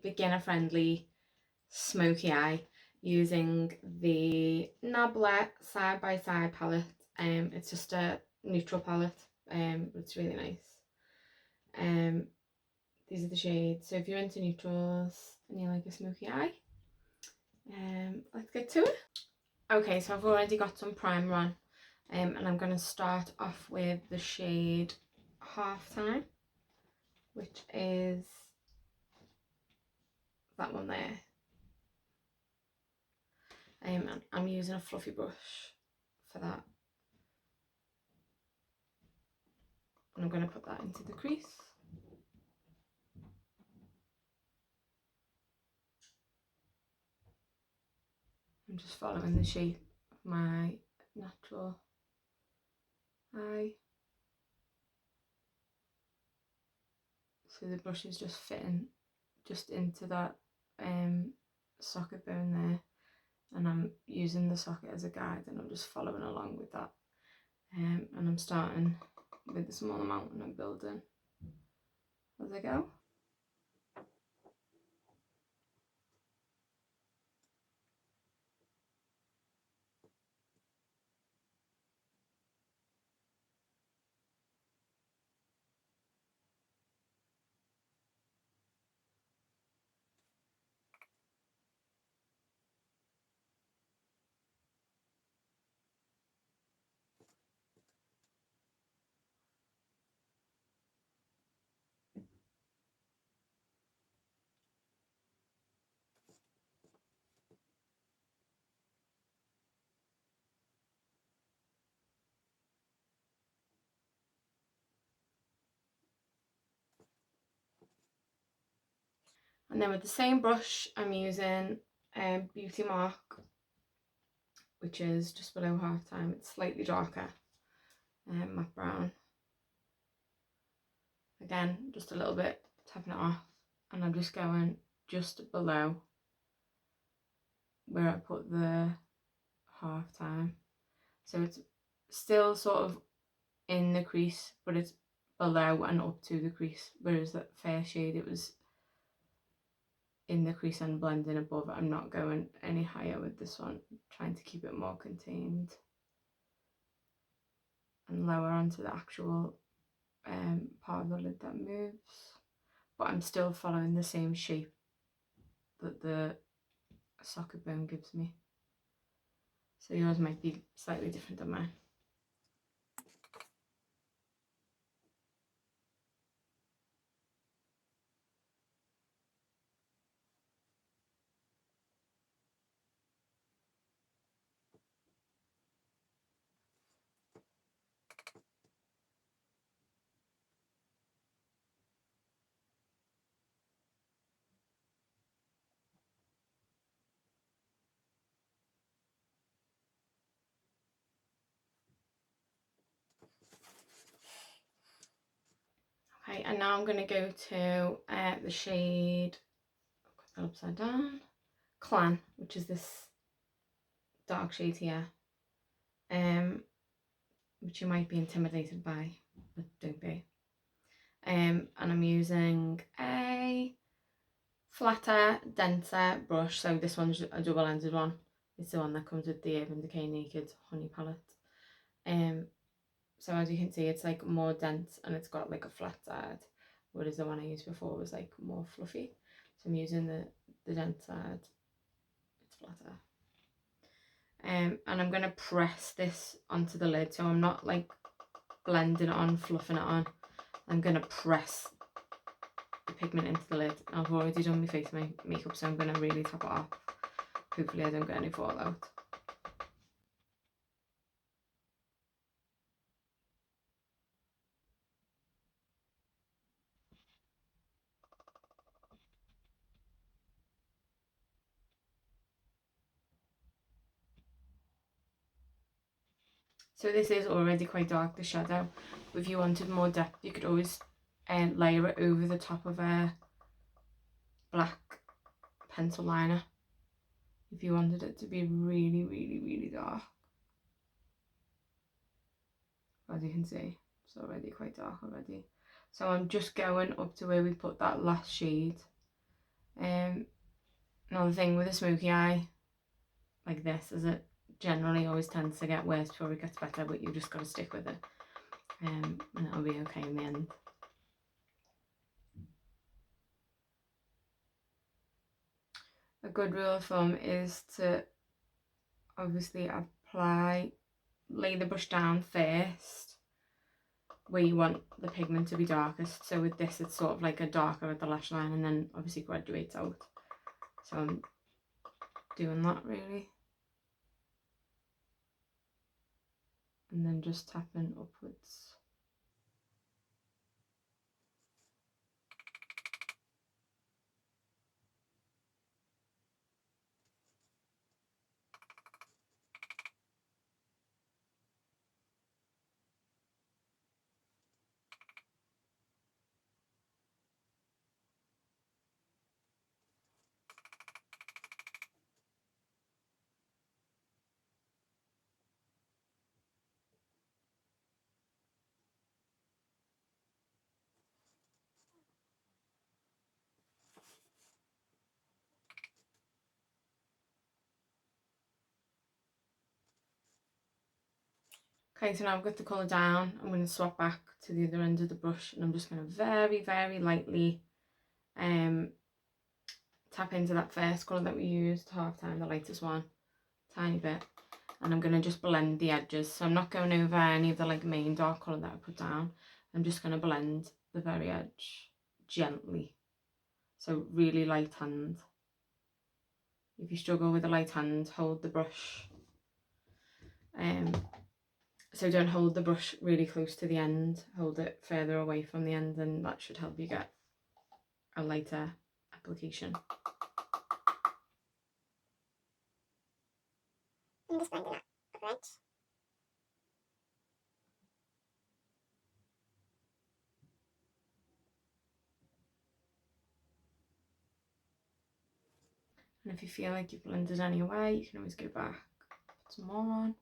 beginner friendly smoky eye using the Nabla side by side palette. It's just a neutral palette, but it's really nice. These are the shades. So if you're into neutrals and you like a smoky eye, let's get to it. Okay, so I've already got some primer on, and I'm going to start off with the shade Halftime, which is that one there. And I'm using a fluffy brush for that. And I'm going to put that into the crease. I'm just following the shape of my natural eye. So the brush is just fitting just into that socket bone there. And I'm using the socket as a guide, and I'm just following along with that. And I'm starting with the small amount and I'm building as I go. And then with the same brush, I'm using Beauty Mark, which is just below Halftime. It's slightly darker, matte brown. Again, just a little bit, tapping it off, and I'm just going just below where I put the Halftime. So it's still sort of in the crease, but it's below and up to the crease, whereas that fair shade, it was in the crease and blending above. I'm not going any higher with this one, trying to keep it more contained and lower onto the actual part of the lid that moves, but I'm still following the same shape that the socket bone gives me. So yours might be slightly different than mine. Okay, and now I'm going to go to the shade, put that upside down, Clan, which is this dark shade here, which you might be intimidated by, but don't be. And I'm using a flatter, denser brush. So this one's a double-ended one. It's the one that comes with the Urban Decay Naked Honey palette. So as you can see, it's like more dense and it's got like a flat side, whereas the one I used before was like more fluffy. So I'm using the dense side. It's flatter. And I'm going to press this onto the lid, so I'm not like blending it on, fluffing it on. I'm going to press the pigment into the lid. I've already done my face makeup, so I'm going to really top it off. Hopefully I don't get any fallout. So this is already quite dark, the shadow. If you wanted more depth, you could always layer it over the top of a black pencil liner if you wanted it to be really, really, really dark. As you can see, it's already quite dark already. So I'm just going up to where we put that last shade, Another thing with a smoky eye like this is it generally always tends to get worse before it gets better, but you just got to stick with it, and it'll be okay in the end. A good rule of thumb is to obviously lay the brush down first where you want the pigment to be darkest. So with this it's sort of like a darker at the lash line and then obviously graduates out. So I'm doing that really. And then just tapping upwards. Okay, so now I've got the colour down, I'm going to swap back to the other end of the brush and I'm just going to very, very lightly tap into that first colour that we used, half time, the lightest one, tiny bit. And I'm going to just blend the edges. So I'm not going over any of the like main dark colour that I put down. I'm just going to blend the very edge gently. So really light hand. If you struggle with a light hand, hold the brush. So don't hold the brush really close to the end, hold it further away from the end, and that should help you get a lighter application. I'm just blending that upper edge. And if you feel like you've blended any away, you can always go back, put some more on.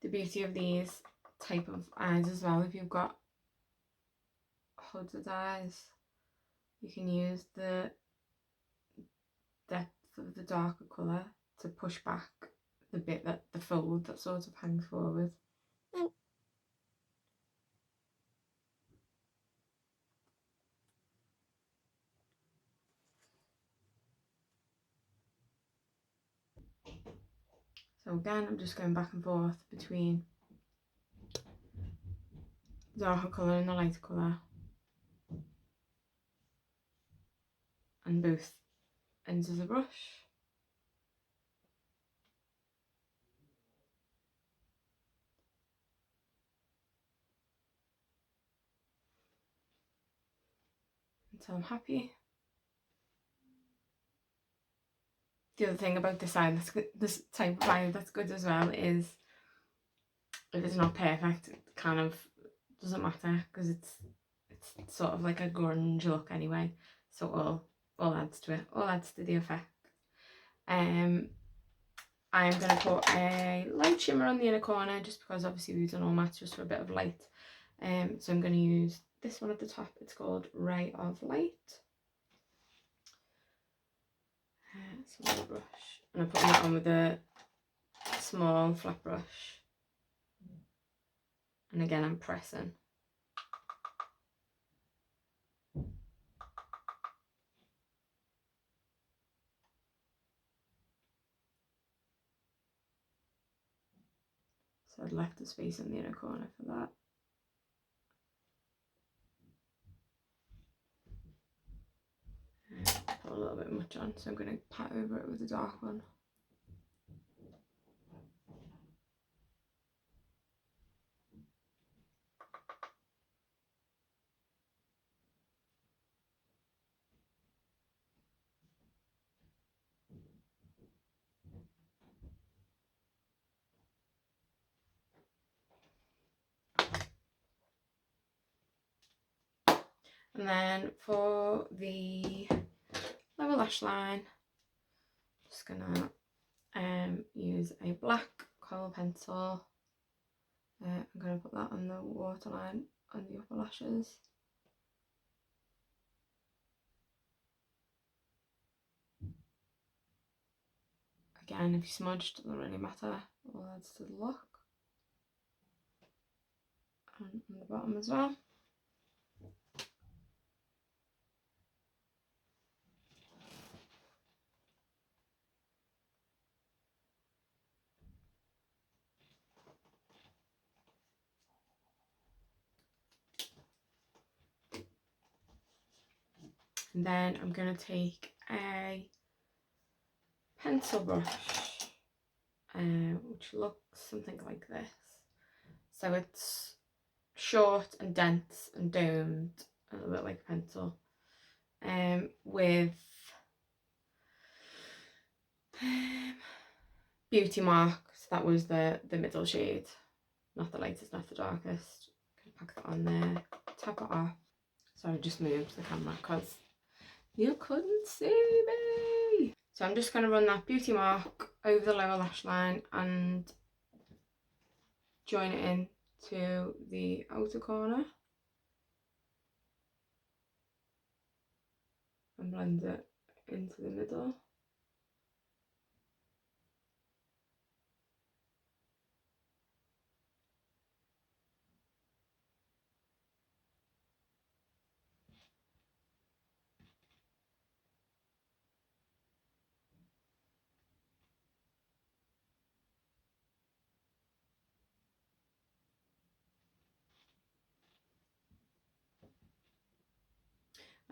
The beauty of these type of eyes as well, if you've got hooded eyes, you can use the depth of the darker colour to push back the bit that the fold that sort of hangs forward. So again, I'm just going back and forth between the darker colour and the lighter colour, and both ends of the brush. Until I'm happy. The other thing about this eye that's good, this type of eye that's good as well, is if it's not perfect, it kind of doesn't matter because it's sort of like a grunge look anyway. So all adds to it, all adds to the effect. I'm going to put a light shimmer on the inner corner just because obviously we've done all mattes just for a bit of light. So I'm going to use this one at the top. It's called Ray of Light. Small brush, and I'm putting that on with a small flat brush, and again I'm pressing. So I've left a space in the inner corner for that. Put a little bit much on, so I'm going to pat over it with the dark one. And then for the lower lash line, just gonna use a black coral pencil. I'm gonna put that on the waterline on the upper lashes. Again, if you smudge, doesn't really matter, all adds to the look. And on the bottom as well. And then I'm going to take a pencil brush, which looks something like this. So it's short and dense and domed, a little bit like a pencil, with Beauty Mark. So that was the middle shade, not the lightest, not the darkest. Pack that on there, tap it off. Sorry, I just moved the camera because you couldn't see me. So I'm just going to run that Beauty Mark over the lower lash line and join it in to the outer corner and blend it into the middle.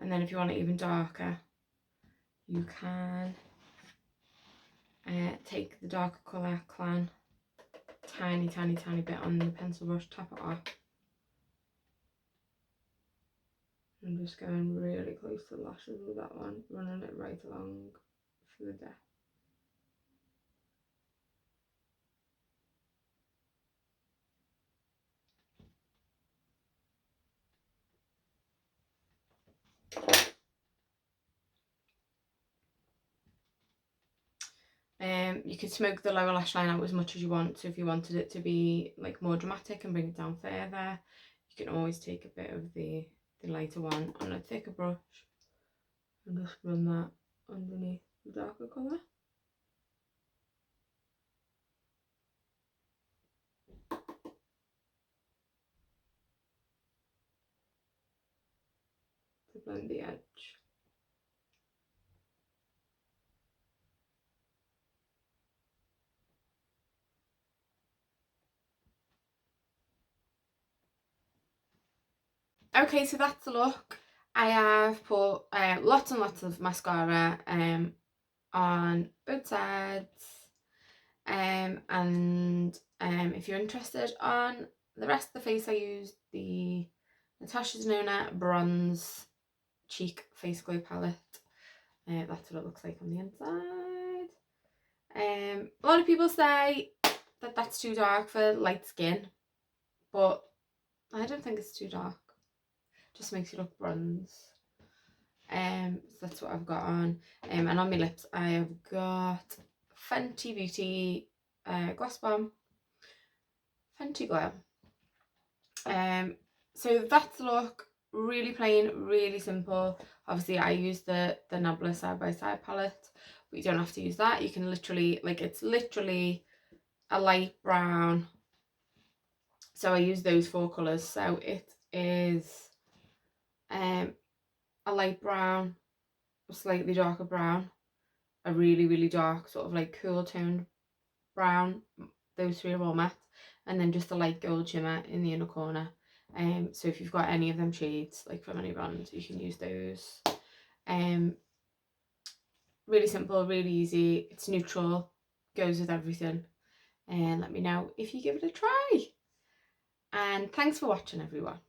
And then if you want it even darker, you can take the darker colour Clan, tiny bit on the pencil brush, tap it off. I'm just going really close to the lashes with that one, running it right along for the depth. You can smoke the lower lash line out as much as you want. So if you wanted it to be like more dramatic and bring it down further, you can always take a bit of the lighter one on a thicker brush and just run that underneath the darker colour. To blend the edge. Okay, so that's the look. I have put lots and lots of mascara on both sides, and if you're interested on the rest of the face, I used the Natasha Denona Bronze Cheek Face Glow Palette. That's what it looks like on the inside. A lot of people say that that's too dark for light skin, but I don't think it's too dark. Just makes you look bronze. So that's what I've got on. And on my lips I have got Fenty Beauty Gloss Bomb, Fenty Glow. So that's the look. Really plain, really simple. Obviously I use the Nabla side by side palette, but you don't have to use that. You can literally, like, it's literally a light brown. So I use those 4 colours. So it is a light brown, a slightly darker brown, a really dark sort of like cool toned brown. Those 3 are all matte, and then just a light gold shimmer in the inner corner. So if you've got any of them shades, like from any brand, you can use those. Really simple, really easy. It's neutral, goes with everything. And let me know if you give it a try. And thanks for watching, everyone.